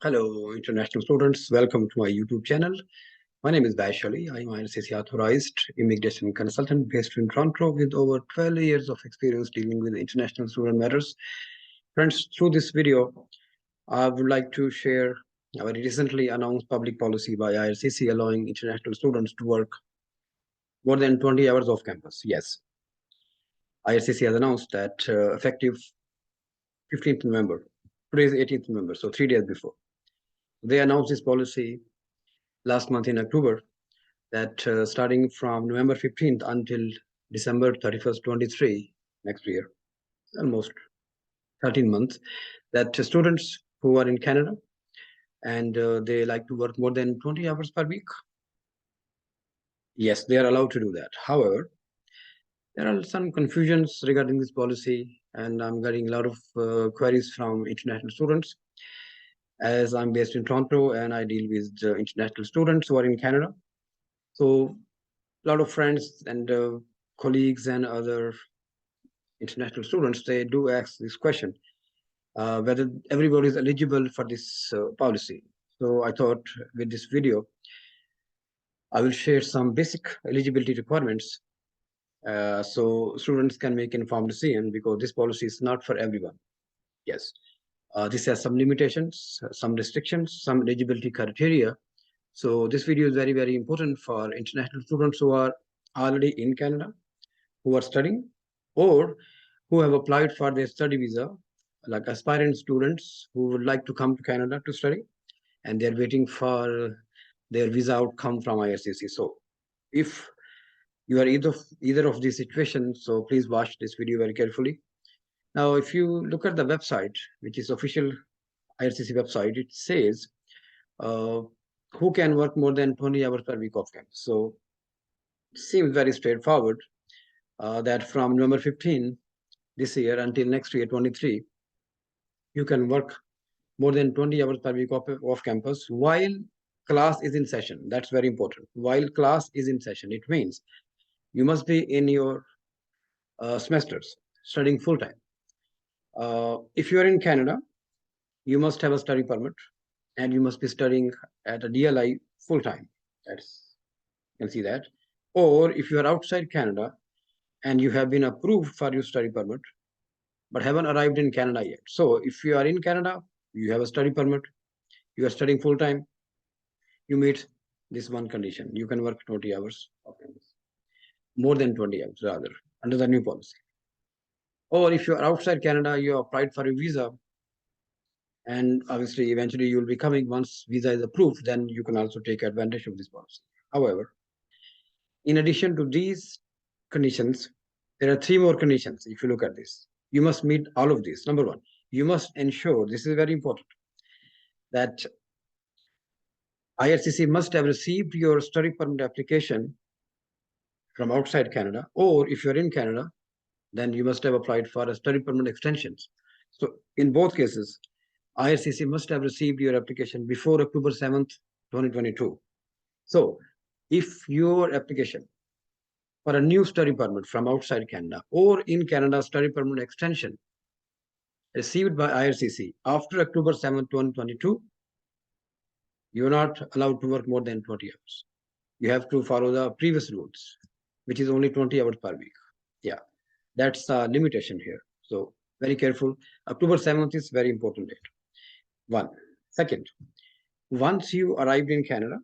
Hello, international students. Welcome to my YouTube channel. My name is Vaishali. I am IRCC Authorized Immigration Consultant based in Toronto with over 12 years of experience dealing with international student matters. Friends, through this video, I would like to share a very recently announced public policy by IRCC allowing international students to work more than 20 hours off campus. Yes, IRCC has announced that effective 15th November, today is 18th November, so 3 days before. They announced this policy last month in October that starting from November 15th until December 31st, 23, next year, almost 13 months, that students who are in Canada and they like to work more than 20 hours per week, yes, they are allowed to do that. However, there are some confusions regarding this policy, and I'm getting a lot of queries from international students. As I'm based in Toronto and I deal with international students who are in Canada. So a lot of friends and colleagues and other international students, they do ask this question, whether everybody is eligible for this policy. So I thought with this video, I will share some basic eligibility requirements so students can make informed decision, because this policy is not for everyone. Yes, this has some limitations, some restrictions, some eligibility criteria. So this video is very, very important for international students who are already in Canada, who are studying, or who have applied for their study visa, like aspirant students who would like to come to Canada to study, and they're waiting for their visa outcome from IRCC. So if you are either of these situations, so please watch this video very carefully. Now, if you look at the website, which is official IRCC website, it says who can work more than 20 hours per week off campus. So it seems very straightforward that from November 15 this year until next year, 23, you can work more than 20 hours per week off campus while class is in session. That's very important. While class is in session, it means you must be in your semesters studying full time. If you are in Canada, you must have a study permit and you must be studying at a DLI full time. You can see that. Or if you are outside Canada and you have been approved for your study permit, but haven't arrived in Canada yet. So if you are in Canada, you have a study permit, you are studying full time, you meet this one condition: you can work 20 hours of campus, more than 20 hours rather, under the new policy. Or if you are outside Canada, you applied for a visa, and obviously eventually you will be coming. Once visa is approved, then you can also take advantage of this policy. However, in addition to these conditions, there are 3 more conditions. If you look at this, you must meet all of these. Number 1, you must ensure, this is very important, that IRCC must have received your study permit application from outside Canada, or if you're in Canada, then you must have applied for a study permit extensions. So in both cases, IRCC must have received your application before October 7th, 2022. So if your application for a new study permit from outside Canada or in Canada study permit extension received by IRCC after October 7th, 2022, you're not allowed to work more than 20 hours. You have to follow the previous rules, which is only 20 hours per week. Yeah, that's the limitation here. So very careful. October 7th is very important date. 1. Second, once you arrived in Canada,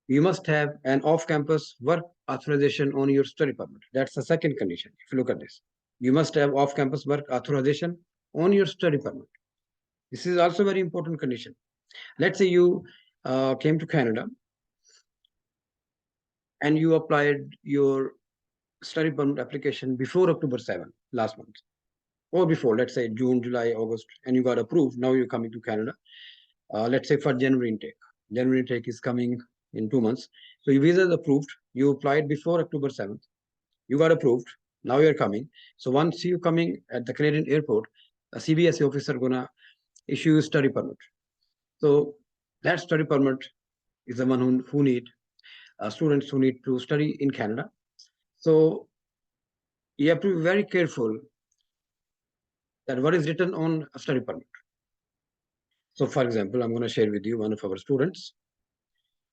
you must have an off-campus work authorization on your study permit. That's the second condition. If you look at this, you must have off-campus work authorization on your study permit. This is also very important condition. Let's say you came to Canada and you applied your study permit application before October 7th, last month, or before, let's say June, July, August, and you got approved. Now you're coming to Canada. Let's say for January intake. January intake is coming in 2 months. So your visa is approved. You applied before October 7th. You got approved. Now you're coming. So once you're coming at the Canadian airport, a CBSE officer gonna issue a study permit. So that study permit is the one who need students who need to study in Canada. So you have to be very careful that what is written on a study permit. So for example, I'm going to share with you one of our students.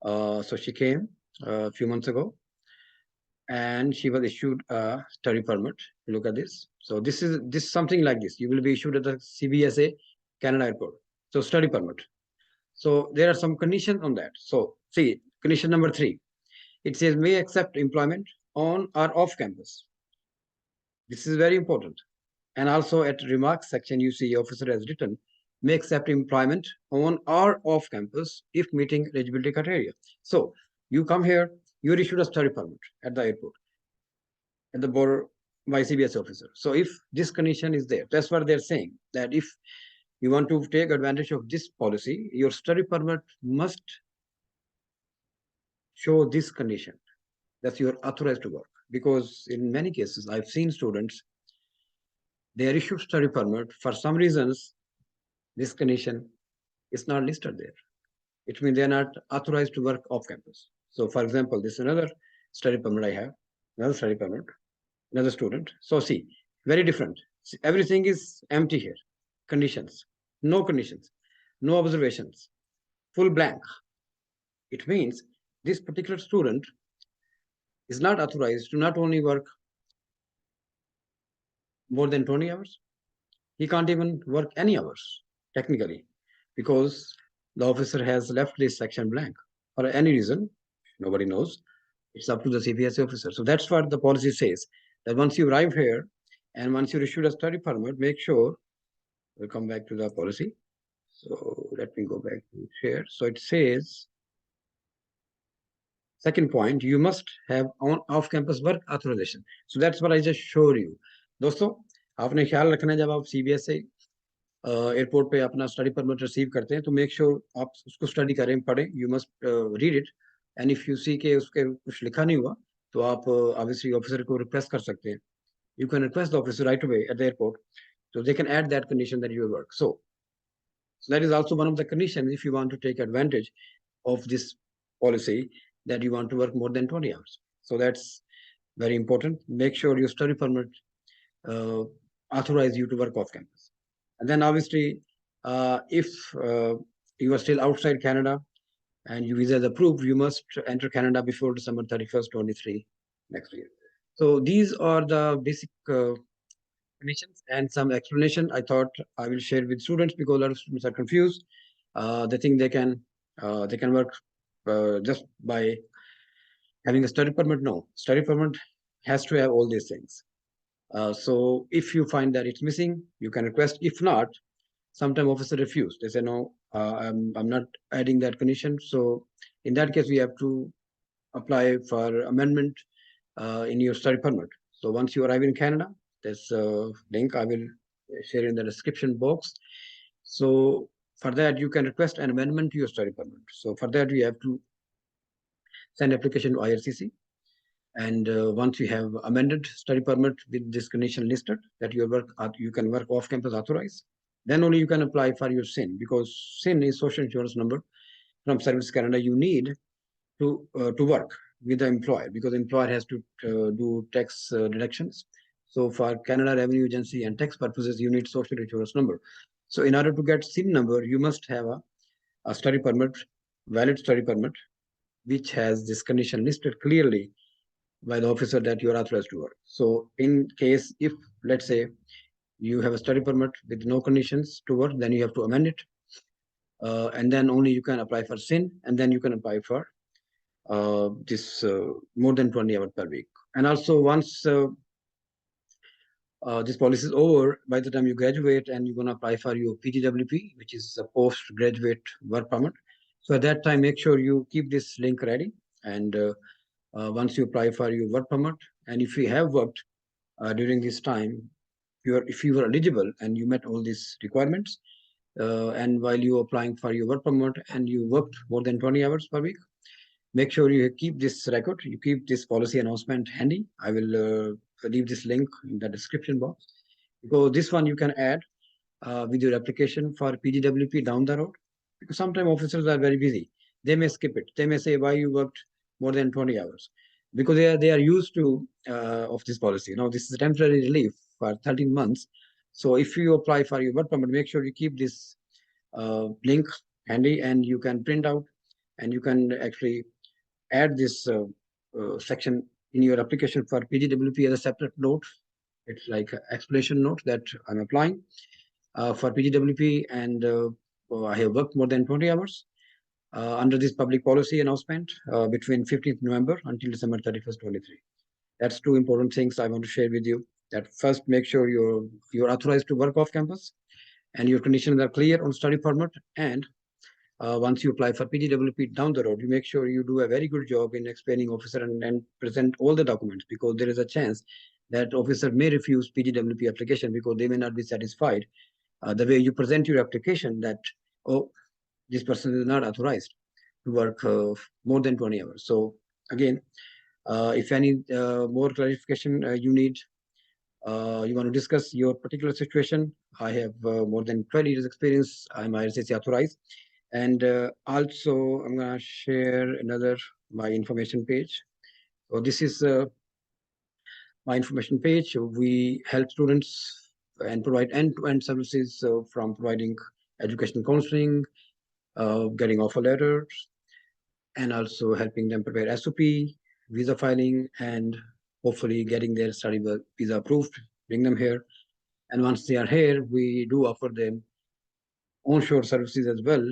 So she came a few months ago and she was issued a study permit. Look at this. So this is something like this. You will be issued at the CBSA Canada Airport. So study permit. So there are some conditions on that. So see, condition number 3. It says may accept employment on or off campus. This is very important. And also at remarks section, you see officer has written, may accept employment on or off campus if meeting eligibility criteria. So you come here, you're issued a study permit at the airport, at the border by CBS officer. So if this condition is there, that's what they're saying, that if you want to take advantage of this policy, your study permit must show this condition, that you're authorized to work. Because in many cases, I've seen students, they are issued study permit. For some reasons, this condition is not listed there. It means they're not authorized to work off campus. So for example, this is another study permit I have, another study permit, another student. So see, very different. See, everything is empty here. Conditions, no observations, full blank. It means this particular student is not authorized to not only work more than 20 hours, he can't even work any hours, technically, because the officer has left this section blank for any reason. Nobody knows. It's up to the CBSA officer. So that's what the policy says, that once you arrive here and once you're issued a study permit, make sure, we'll come back to the policy. So let me go back to here. So it says, second point, you must have on off-campus work authorization. So that's what I just showed you. दोस्तों, आपने ख्याल रखना है जब आप CBSA airport पे अपना study permit receive करते हैं तो मेक श्योर आप उसको स्टडी करें, पढ़ें. You must read it, and if you see के उसके कुछ लिखा नहीं हुआ तो आप ऑब्वियसली ऑफिसर को रिक्वेस्ट कर सकते हैं. You can request the officer right away at the airport, so they can add that condition that you work. So that is also one of the conditions if you want to take advantage of this policy, that you want to work more than 20 hours. So that's very important. Make sure your study permit authorize you to work off campus. And then obviously, if you are still outside Canada and your visa is approved, you must enter Canada before December 31st, 23 next year. So these are the basic conditions and some explanation I thought I will share with students, because a lot of students are confused. They think they can work just by having a study permit. No, study permit has to have all these things. So if you find that it's missing, you can request. If not, sometimes officer refuse. They say, no, I'm not adding that condition. So in that case, we have to apply for amendment in your study permit. So once you arrive in Canada, there's a link I will share in the description box. So for that, you can request an amendment to your study permit. So for that, you have to send application to IRCC. And once you have amended study permit with this condition listed, that you can work off campus authorized, then only you can apply for your SIN, because SIN is social insurance number from Service Canada. You need to work with the employer, because the employer has to do tax deductions. So for Canada Revenue Agency and tax purposes, you need social insurance number. So in order to get SIN number, you must have a study permit, valid study permit, which has this condition listed clearly by the officer that you are authorized to work. So in case, if let's say you have a study permit with no conditions to work, then you have to amend it. And then only you can apply for SIN, and then you can apply for this more than 20 hours per week. And also once this policy is over, by the time you graduate and you're going to apply for your PGWP, which is a postgraduate work permit. So at that time, make sure you keep this link ready. And once you apply for your work permit, and if you have worked during this time, if you were eligible and you met all these requirements, and while you are applying for your work permit and you worked more than 20 hours per week, make sure you keep this record, you keep this policy announcement handy. I will leave this link in the description box, because this one you can add with your application for PGWP down the road, because sometimes officers are very busy. They may skip it. They may say, why you worked more than 20 hours? Because they are used to of this policy. This is a temporary relief for 13 months. So if you apply for your work permit, make sure you keep this link handy, and you can print out, and you can actually add this section in your application for PGWP as a separate note. It's like an explanation note that I'm applying for PGWP, and I have worked more than 20 hours under this public policy announcement between 15th November until December 31st, 23. That's two important things I want to share with you. That first, make sure you're authorized to work off campus, and your conditions are clear on study permit. And once you apply for PGWP down the road, you make sure you do a very good job in explaining officer and present all the documents, because there is a chance that officer may refuse PGWP application because they may not be satisfied the way you present your application, that, oh, this person is not authorized to work more than 20 hours. So again, if any more clarification you need, you want to discuss your particular situation, I have more than 20 years experience. I'm IRCC authorized. And also, I'm going to share my information page. So this is my information page. We help students and provide end-to-end services from providing educational counseling, getting offer letters, and also helping them prepare SOP, visa filing, and hopefully getting their study visa approved, bring them here. And once they are here, we do offer them onshore services as well,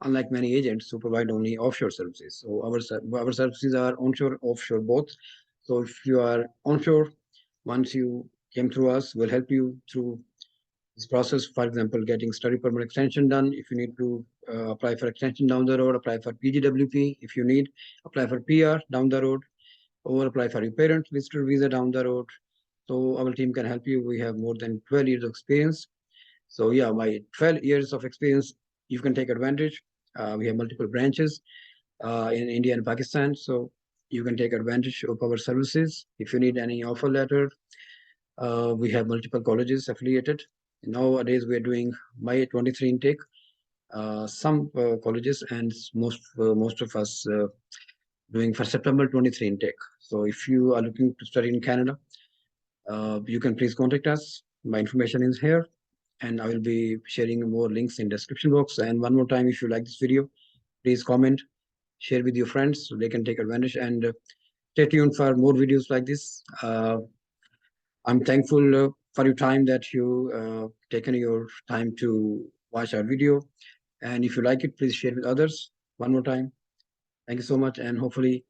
unlike many agents who provide only offshore services. So our services are onshore, offshore, both. So if you are onshore, once you came through us, we'll help you through this process. For example, getting study permit extension done. If you need to apply for extension down the road, apply for PGWP. If you need, apply for PR down the road, or apply for your parent visitor visa down the road. So our team can help you. We have more than 12 years of experience. So yeah, my 12 years of experience, you can take advantage. We have multiple branches in India and Pakistan. So you can take advantage of our services. If you need any offer letter, we have multiple colleges affiliated. Nowadays, we are doing May 23 intake. Some colleges and most of us doing for September 23 intake. So if you are looking to study in Canada, you can please contact us. My information is here, and I will be sharing more links in description box. And one more time, if you like this video, please comment, share with your friends so they can take advantage, and stay tuned for more videos like this. I'm thankful for your time that you taken your time to watch our video. And if you like it, please share with others. One more time, thank you so much, and hopefully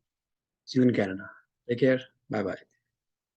see you in Canada. Take care. Bye-bye.